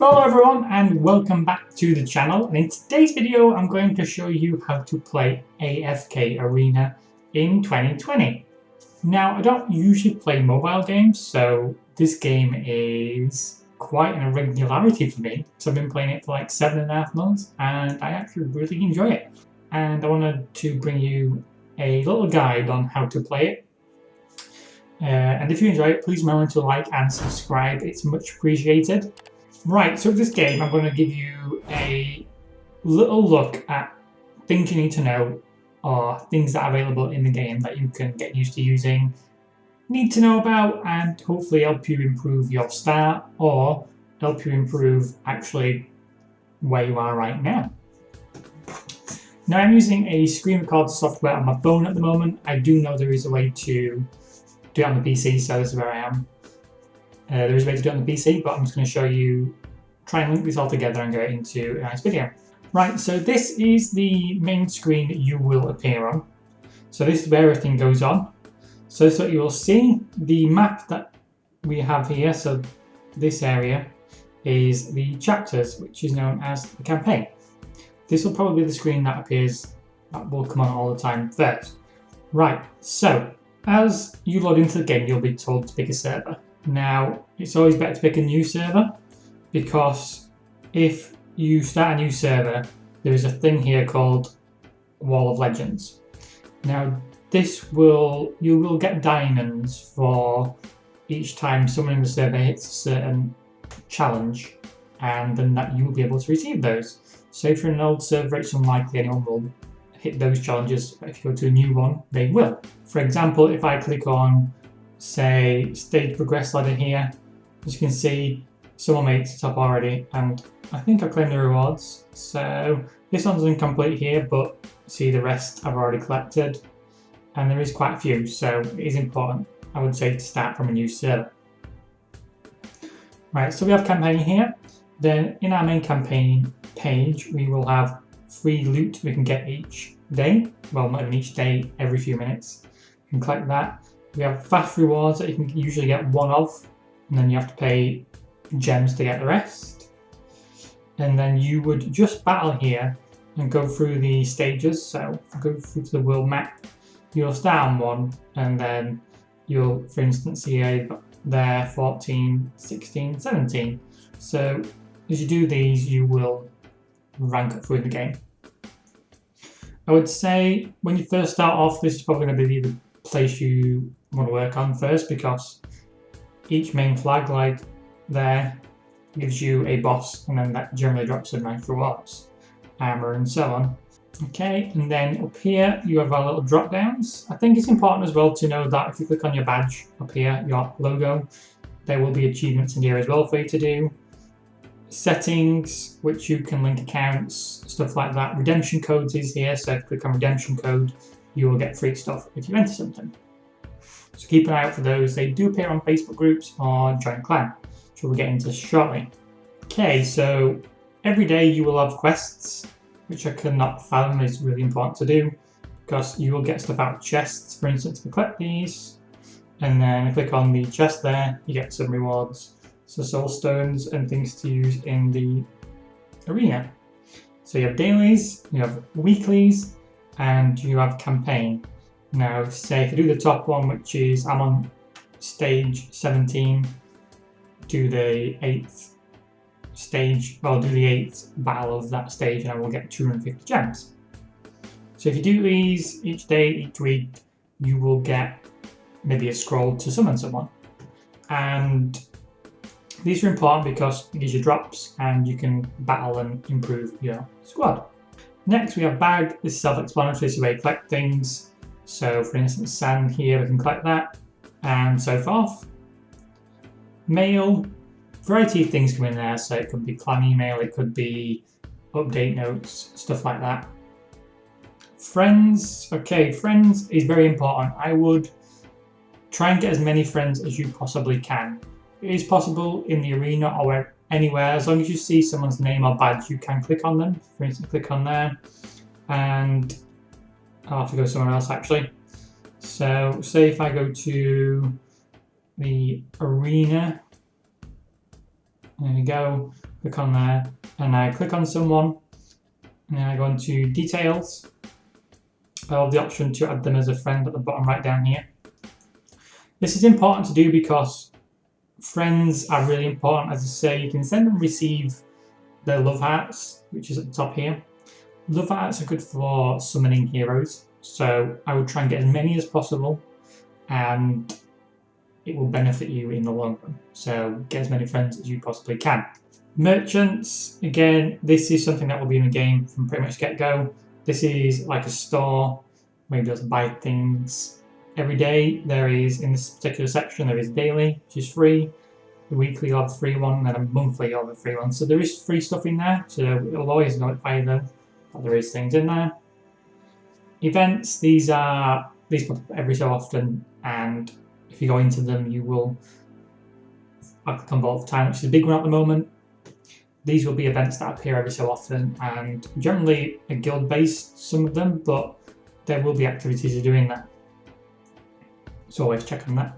Hello everyone and welcome back to the channel, and in today's video I'm going to show you how to play Afk Arena in 2020. Now, I don't usually play mobile games, so this game is quite an irregularity for me. So I've been playing it for like 7.5 months and I actually really enjoy it. And I wanted to bring you a little guide on how to play it. And if you enjoy it, please remember to like and subscribe, it's much appreciated. Right, so with this game I'm going to give you a little look at things you need to know, or things that are available in the game that you can get used to using, need to know about, and hopefully help you improve your start or help you improve actually where you are right now. Now, I'm using a screen record software on my phone at the moment. I do know there is a way to do it on the PC, so this is where I am. There is a way to do it on the PC, but I'm just going to show you, try and link this all together and go into a nice video. Right, so this is the main screen that you will appear on. So this is where everything goes on. So this is what you will see. The map that we have here, so this area, is the chapters, which is known as the campaign. This will probably be the screen that appears, that will come on all the time first. Right, so as you log into the game, you'll be told to pick a server. Now, it's always better to pick a new server, because if you start a new server, there is a thing here called Wall of Legends. Now, you will get diamonds for each time someone in the server hits a certain challenge, and then that you will be able to receive those. So if you're in an old server, it's unlikely anyone will hit those challenges, but if you go to a new one, they will. For example, if I click on, say, stage progress ladder here, as you can see, someone made it to the top already, and I think I claimed the rewards. So this one's incomplete here, but see the rest I've already collected, and there is quite a few, so it is important, I would say, to start from a new server. Right, so we have campaign here. Then in our main campaign page, we will have free loot we can get each day. Well, not even each day, every few minutes. You can collect that. We have fast rewards that you can usually get one of, and then you have to pay gems to get the rest. And then you would just battle here and go through the stages. So go through to the world map. You'll start on one, and then you'll, for instance, see there 14, 16, 17. So as you do these, you will rank up through the game. I would say when you first start off, this is probably going to be the place you want to work on first, because each main flag, like there, gives you a boss, and then that generally drops some nice rewards, armor and so on. Okay, and then up here you have our little drop downs. I think it's important as well to know that if you click on your badge up here, your logo, there will be achievements in here as well for you to do. Settings, which you can link accounts, stuff like that. Redemption codes is here, so if you click on redemption code, you will get free stuff if you enter something. So keep an eye out for those. They do appear on Facebook groups or join clan, which we'll get into shortly. Okay, so every day you will have quests, which I cannot fathom is really important to do, because you will get stuff out of chests. For instance, if you collect these, and then click on the chest there, you get some rewards. So soul stones and things to use in the arena. So you have dailies, you have weeklies, and you have campaign. Now, say if you do the top one, which is I'm on stage 17, do the 8th stage, well, do the 8th battle of that stage, and I will get 250 gems. So if you do these each day, each week, you will get maybe a scroll to summon someone. And these are important because it gives you drops and you can battle and improve your squad. Next we have bag. This is self-explanatory, this is where you collect things. So for instance, sand here, we can collect that, and so forth. Mail, variety of things come in there, so it could be clan email, it could be update notes, stuff like that. Friends, okay, friends is very important. I would try and get as many friends as you possibly can. It is possible in the arena or anywhere, as long as you see someone's name or badge, you can click on them. For instance, click on there, and I'll have to go somewhere else actually. So say if I go to the arena, there we go, Click on there, and I click on someone, and then I go into details. I have the option to add them as a friend at the bottom right down here. This is important to do because friends are really important. As I say, you can send and receive their love hearts, which is at the top here. Love hearts are good for summoning heroes, so I would try and get as many as possible, and it will benefit you in the long run. So get as many friends as you possibly can. Merchants, again, this is something that will be in the game from pretty much get-go. This is like a store where you just buy things. Every day there is, in this particular section, there is daily, which is free. The weekly you'll have a free one, and then a monthly you'll have a free one. So there is free stuff in there, so it'll always notify them that there is things in there. Events, these pop up every so often, and if you go into them you will click on Vault of Time, which is a big one at the moment. These will be events that appear every so often, and generally are guild based, some of them, but there will be activities of doing that. So always check on that.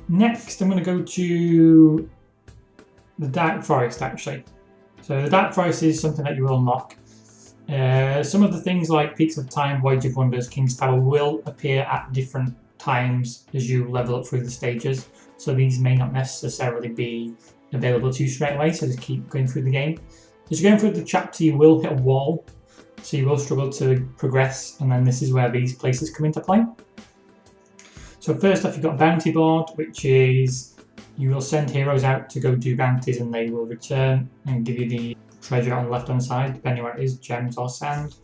Next, I'm going to go to the Dark Forest, actually. So the Dark Forest is something that you will unlock. Some of the things like Peaks of Time, Voyage of Wonders, King's Tower will appear at different times as you level up through the stages. So these may not necessarily be available to you straight away, so just keep going through the game. As you're going through the chapter, you will hit a wall, so you will struggle to progress, and then this is where these places come into play. So first off, you've got a bounty board, which is you will send heroes out to go do bounties, and they will return and give you the treasure on the left hand side, depending where it is, gems or sand,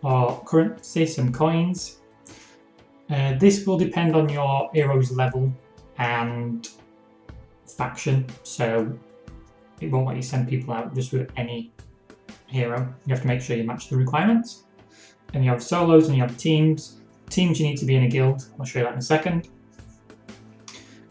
or currency, some coins. This will depend on your hero's level and faction, so it won't let you send people out just with any hero. You have to make sure you match the requirements. And you have solos and you have teams. Teams, you need to be in a guild. I'll show you that in a second.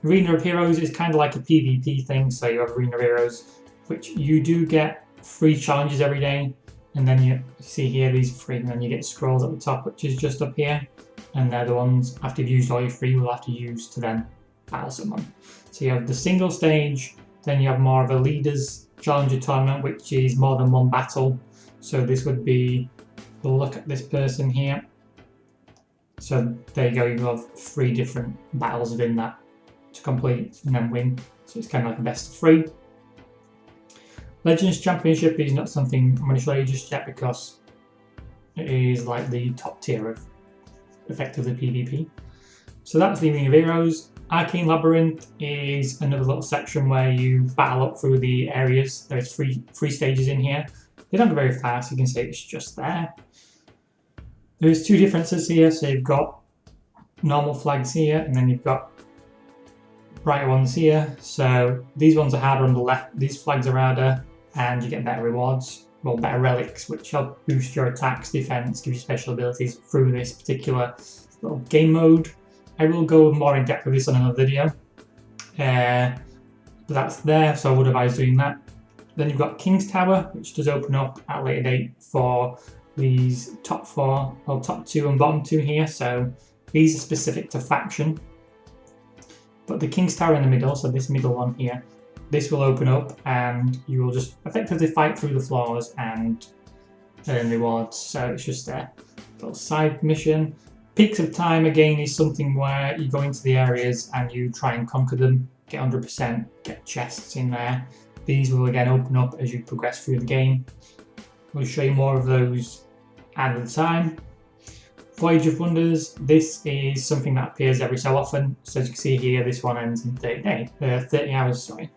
Arena of Heroes is kind of like a PvP thing, so you have Arena of Heroes, which you do get free challenges every day, and then you see here these are free, and then you get scrolls at the top, which is just up here, and they're the ones after you've used all your free you'll have to use to then battle someone. So you have the single stage, then you have more of a leaders challenger tournament, which is more than one battle. So this would be, we'll look at this person here. So there you go, you have 3 different battles within that to complete and then win. So it's kind of like a best of 3. Legends Championship is not something I'm going to show you just yet because it is like the top tier of effectively PvP. So that's the Arena of Heroes. Arcane Labyrinth is another little section where you battle up through the areas. There's three stages in here. They don't go very fast, you can see it's just there. There's 2 differences here, so you've got normal flags here, and then you've got brighter ones here. So these ones are harder on the left, these flags are harder, and you get better rewards, well, better relics, which help boost your attacks, defense, give you special abilities through this particular little game mode. I will go more in depth with this on another video, but that's there, so I would advise doing that. Then you've got King's Tower, which does open up at a later date for these top 4, or top 2 and bottom 2 here, so these are specific to faction. But the King's Tower in the middle, so this middle one here, this will open up and you will just effectively fight through the floors and earn rewards, so it's just a little side mission. Peaks of Time again is something where you go into the areas and you try and conquer them, get 100%, get chests in there. These will again open up as you progress through the game. We'll show you more of those at the time. Voyage of Wonders, this is something that appears every so often. So as you can see here, this one ends in 30 hours, sorry.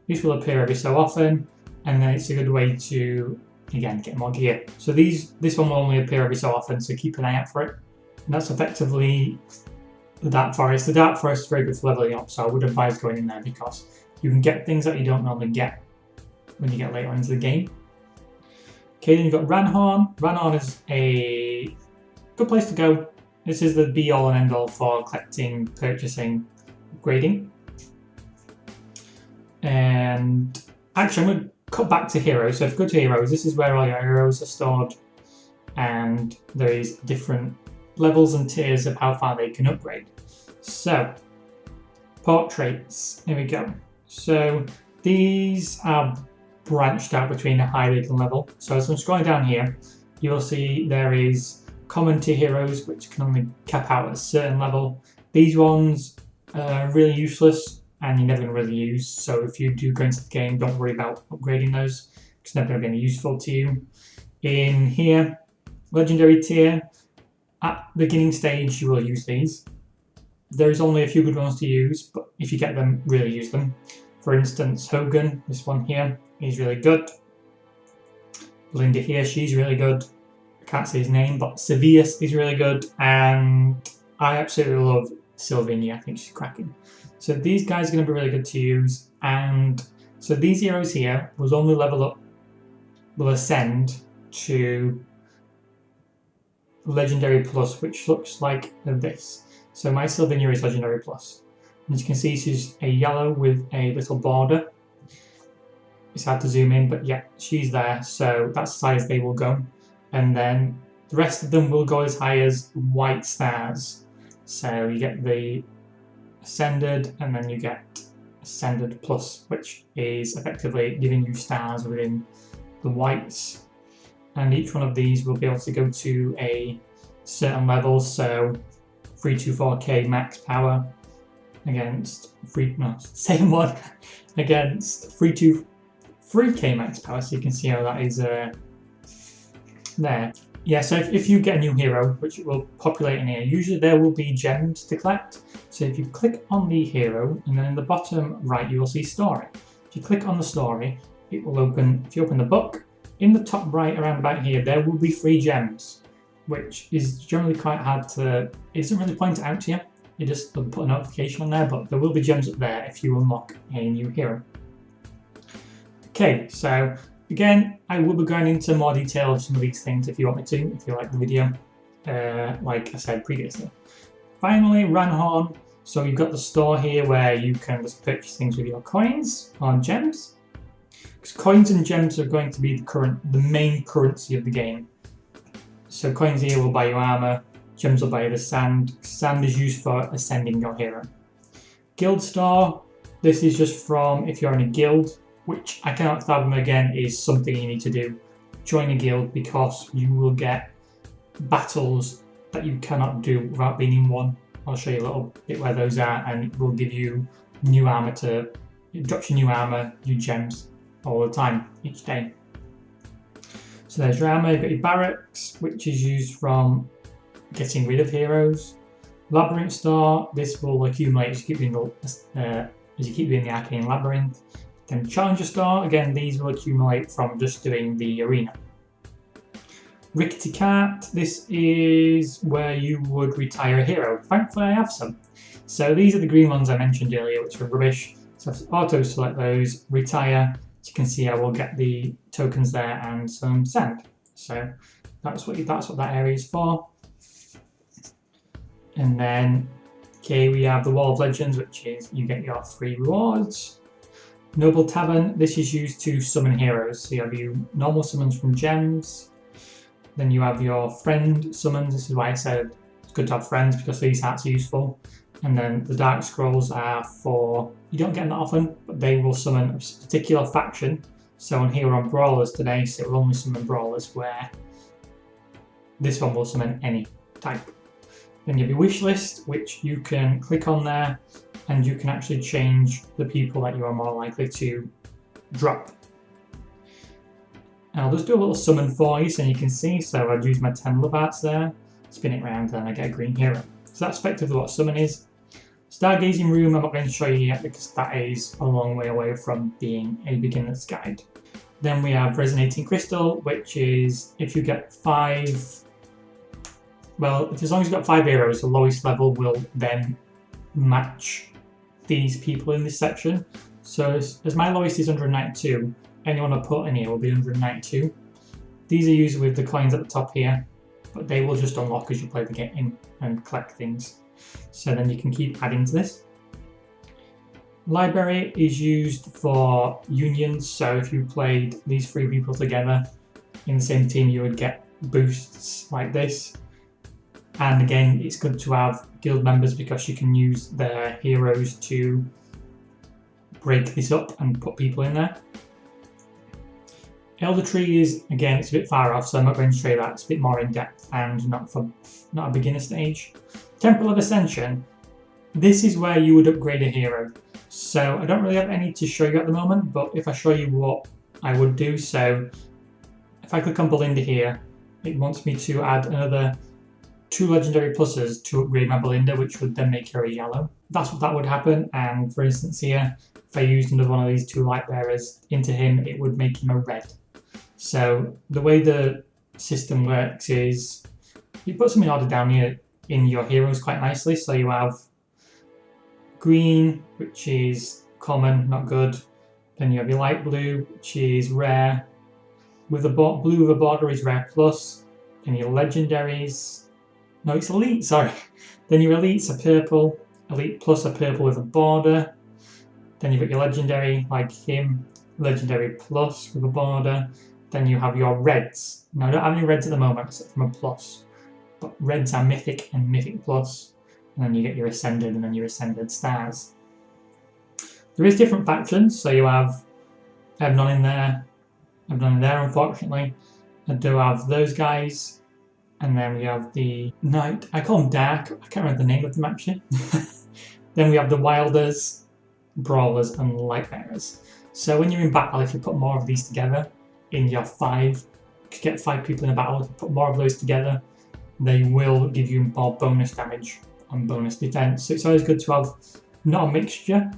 This will appear every so often, and then it's a good way to, again, get more gear. So this one will only appear every so often, so keep an eye out for it. And that's effectively the Dark Forest. The Dark Forest is very good for leveling up, so I would advise going in there because you can get things that you don't normally get when you get later into the game. Okay, then you've got Ranhorn. Ranhorn is a good place to go. This is the be-all and end-all for collecting, purchasing, upgrading. And actually, I'm going to cut back to heroes. So if you go to heroes, this is where all your heroes are stored. And there is different levels and tiers of how far they can upgrade. So, portraits. Here we go. So these are branched out between a high they can level. So as I'm scrolling down here, you'll see there is common tier heroes, which can only cap out at a certain level. These ones are really useless and you're never going to really use. So if you do go into the game, don't worry about upgrading those. It's never going to be any useful to you. In here, legendary tier, at the beginning stage you will use these. There's only a few good ones to use, but if you get them, really use them. For instance, Hogan, this one here, is really good. Belinda here, she's really good. I can't say his name, but Sevius is really good. And I absolutely love Sylvania, I think she's cracking. So these guys are going to be really good to use. And so these heroes here will only level up, will ascend to Legendary Plus, which looks like this. So my Sylvania is Legendary Plus. As you can see, she's a yellow with a little border. It's hard to zoom in, but yeah, she's there. So that's the size they will go. And then the rest of them will go as high as white stars. So you get the Ascended, and then you get Ascended Plus, which is effectively giving you stars within the whites. And each one of these will be able to go to a certain level, so 324k max power against same one against 323k max power. So you can see how that is there. Yeah, so if you get a new hero, which will populate in here, usually there will be gems to collect. So if you click on the hero, and then in the bottom right you will see story. If you click on the story, it will open. If you open the book, in the top right around about here, there will be 3 gems, which is generally quite hard to, it doesn't really point it out to you. You just put a notification on there, but there will be gems up there if you unlock a new hero. Okay, so again, I will be going into more detail of some of these things if you want me to, if you like the video, like I said previously. Finally, Ranhorn. So you've got the store here where you can just purchase things with your coins or gems. Because coins and gems are going to be the main currency of the game. So coins here will buy you armor, gems will buy you the sand. Sand is used for ascending your hero. Guild store, this is just from if you're in a guild, which I cannot fathom again is something you need to do. Join a guild because you will get battles that you cannot do without being in one. I'll show you a little bit where those are, and it will give you new armor it drops you new armor, new gems all the time, each day. So there's your armor, you've got your barracks, which is used from getting rid of heroes. Labyrinth store, this will accumulate as you keep doing the Arcane Labyrinth. Then Challenger store, again these will accumulate from just doing the arena. Rickety Cart, this is where you would retire a hero. Thankfully I have some. So these are the green ones I mentioned earlier, which are rubbish. So auto select those, retire. As you can see, I will get the tokens there and some sand. So that's what that area is for. And then, okay, we have the Wall of Legends, which is you get your 3 rewards. Noble Tavern, this is used to summon heroes. So you have your normal summons from gems. Then you have your friend summons. This is why I said it's good to have friends, because these hearts are useful. And then the Dark Scrolls are for, you don't get them that often, but they will summon a particular faction. So on here we're on Brawlers today, so it will only summon Brawlers, where this one will summon any type. Then you have your wish list, which you can click on there, and you can actually change the people that you are more likely to drop. And I'll just do a little summon for you so you can see. So I'd use my 10 love arts there, spin it around, and I get a green hero. So that's effectively what summon is. Stargazing room I'm not going to show you yet because that is a long way away from being a beginner's guide. Then we have Resonating Crystal, which is if you get 5, well, as long as you've got 5 heroes, the lowest level will then match these people in this section. So as my lowest is 192, anyone I put in here will be 192. These are used with the coins at the top here, but they will just unlock as you play the game and collect things. So then you can keep adding to this. Library is used for unions, so if you played these 3 people together in the same team, you would get boosts like this. And again, it's good to have guild members because you can use their heroes to break this up and put people in there. Elder Tree is, again, it's a bit far off, so I'm not going to show you that. It's a bit more in depth and not a beginner stage. Temple of Ascension. This is where you would upgrade a hero. So I don't really have any to show you at the moment, but if I show you what I would do, so if I click on Belinda here, it wants me to add another 2 legendary pluses to upgrade my Belinda, which would then make her a yellow. That's what that would happen, and for instance here, if I used another one of these 2 light bearers into him, it would make him a red. So the way the system works is you put something order down here in your heroes quite nicely. So you have green, which is common, not good. Then you have your light blue, which is rare. With a blue with a border is rare plus. Then your legendaries. No, it's elite, sorry. Then your elites are purple. Elite plus are purple with a border. Then you've got your legendary, like him. Legendary plus with a border. Then you have your reds. Now I don't have any reds at the moment except from a plus. But reds are mythic and mythic plus. And then you get your ascended and then your ascended stars. There is different factions, so you have I have none in there. I have none in there unfortunately. I do have those guys. And then we have the Night. I call them Dark. I can't remember the name of them actually. Then we have the Wilders, Brawlers, and Lightbearers. So when you're in battle, if you put more of these together in your 5, you get 5 people in a battle. If you put more of those together, they will give you more bonus damage and bonus defense. So it's always good to have not a mixture,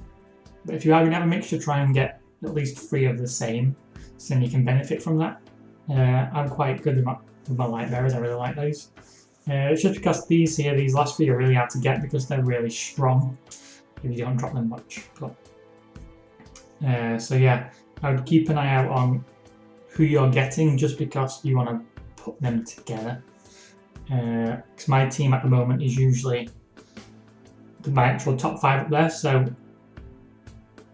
but if you have a mixture, try and get at least 3 of the same, so then you can benefit from that. I'm quite good with my light bearers. I really like those. It's just because these last 3 are really hard to get because they're really strong if you don't drop them much. But, so yeah, I would keep an eye out on who you're getting just because you want to put them together. Because my team at the moment is usually my actual top 5 up there, so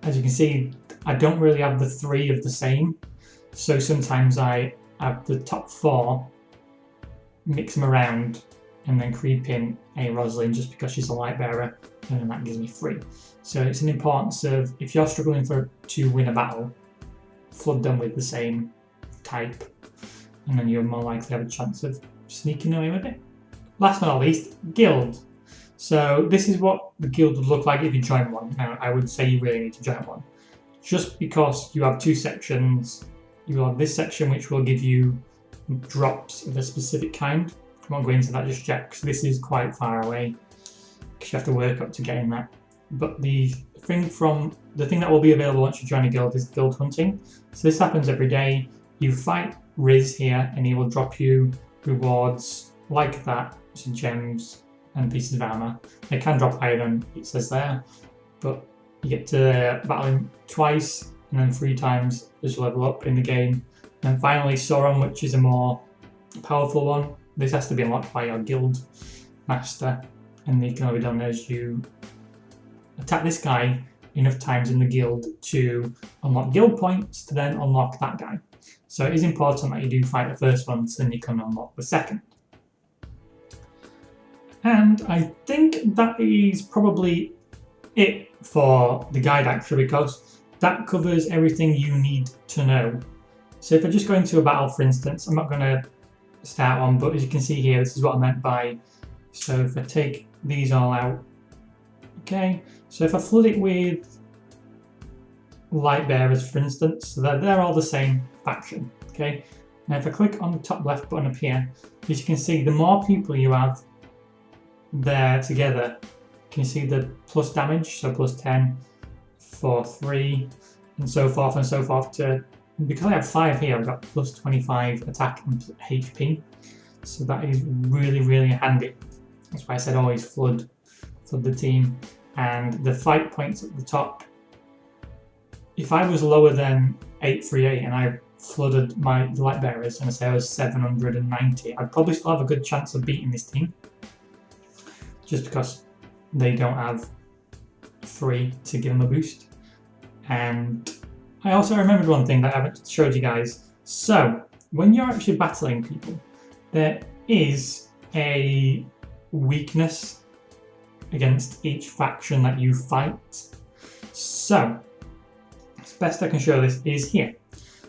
as you can see, I don't really have the 3 of the same, so sometimes I have the top 4, mix them around, and then creep in a Rosalind just because she's a light bearer, and then that gives me 3. So it's an importance of, if you're struggling to win a battle, flood them with the same type, and then you're more likely to have a chance of sneaking away with it. Last but not least, guild. So this is what the guild would look like if you join one. Now I would say you really need to join one. Just because you have 2 sections, you will have this section which will give you drops of a specific kind. I won't go into that just yet because this is quite far away because you have to work up to getting that. But the thing that will be available once you join a guild is guild hunting. So this happens every day. You fight Riz here and he will drop you rewards like that, so gems and pieces of armor. They can drop iron, it says there, but you get to battle him twice and then 3 times as you level up in the game. And finally Sauron, which is a more powerful one. This has to be unlocked by your guild master, and it can only be done as you attack this guy enough times in the guild to unlock guild points to then unlock that guy. So it is important that you do fight the first one so then you can unlock the second. And I think that is probably it for the guide actually, because that covers everything you need to know. So if I just go into a battle, for instance, I'm not going to start one, but as you can see here, this is what I meant by, so if I take these all out, okay, so if I flood it with light bearers, for instance, so they're all the same faction, okay. Now if I click on the top left button up here, as you can see, the more people you have there together, can you see the plus damage, so plus 10 for 3 and so forth to, because I have 5 here, I've got plus 25 attack and HP, so that is really handy. That's why I said always flood the team. And the fight points at the top, if I was lower than 838 and I flooded my light bearers and I say I was 790, I'd probably still have a good chance of beating this team, just because they don't have 3 to give them a boost. And I also remembered one thing that I haven't showed you guys. So when you're actually battling people, there is a weakness against each faction that you fight. So, the best I can show this is here.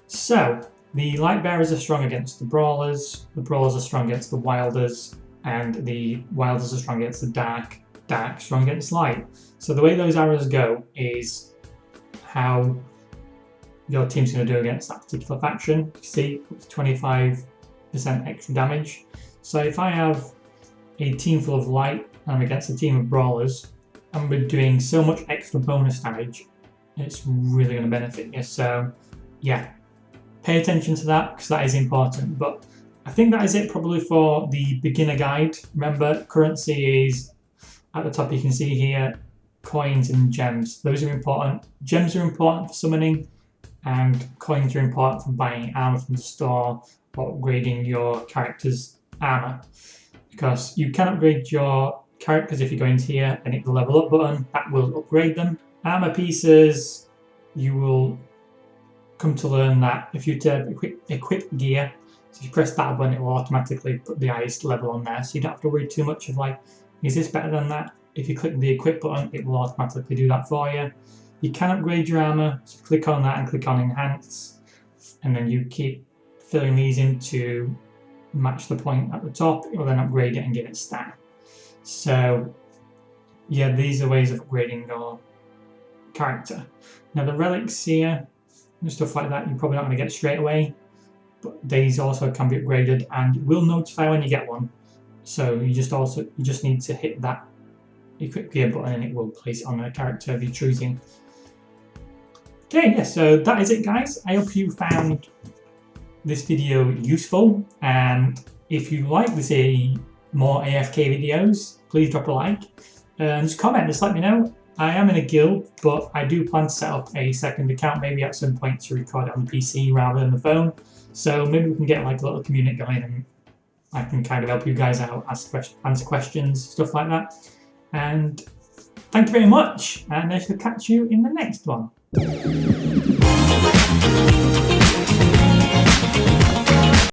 So, The light bearers are strong against the brawlers are strong against the wilders, and the wilders are strong against the dark strong against light. So the way those arrows go is how your team's going to do against that particular faction. You see, 25% extra damage. So if I have a team full of light and I'm against a team of brawlers, and we're doing so much extra bonus damage, it's really going to benefit you. So yeah, pay attention to that because that is important. But I think that is it probably for the beginner guide. Remember, currency is at the top, you can see here, coins and gems. Those are important. Gems are important for summoning, and coins are important for buying armor from the store or upgrading your character's armor. Because you can upgrade your characters if you go into here and hit the level up button, that will upgrade them. Armor pieces, you will come to learn that if you equip gear, so if you press that button, it will automatically put the highest level on there, so you don't have to worry too much of like, is this better than that? If you click the equip button, it will automatically do that for you. You can upgrade your armor, so click on that and click on enhance, and then you keep filling these in to match the point at the top. It will then upgrade it and give it stat. So yeah, these are ways of upgrading your character. Now the relics here and stuff like that, you're probably not going to get straight away, but these also can be upgraded and it will notify when you get one. So you just need to hit that equip gear button and it will place it on a character of your choosing. Okay, yeah, so that is it guys. I hope you found this video useful, and if you like to see more AFK videos, please drop a like and just comment, just let me know. I am in a guild, but I do plan to set up a second account maybe at some point to record it on the PC rather than the phone. So maybe we can get like a little community going and I can kind of help you guys out, answer questions, stuff like that. And thank you very much, and I shall catch you in the next one.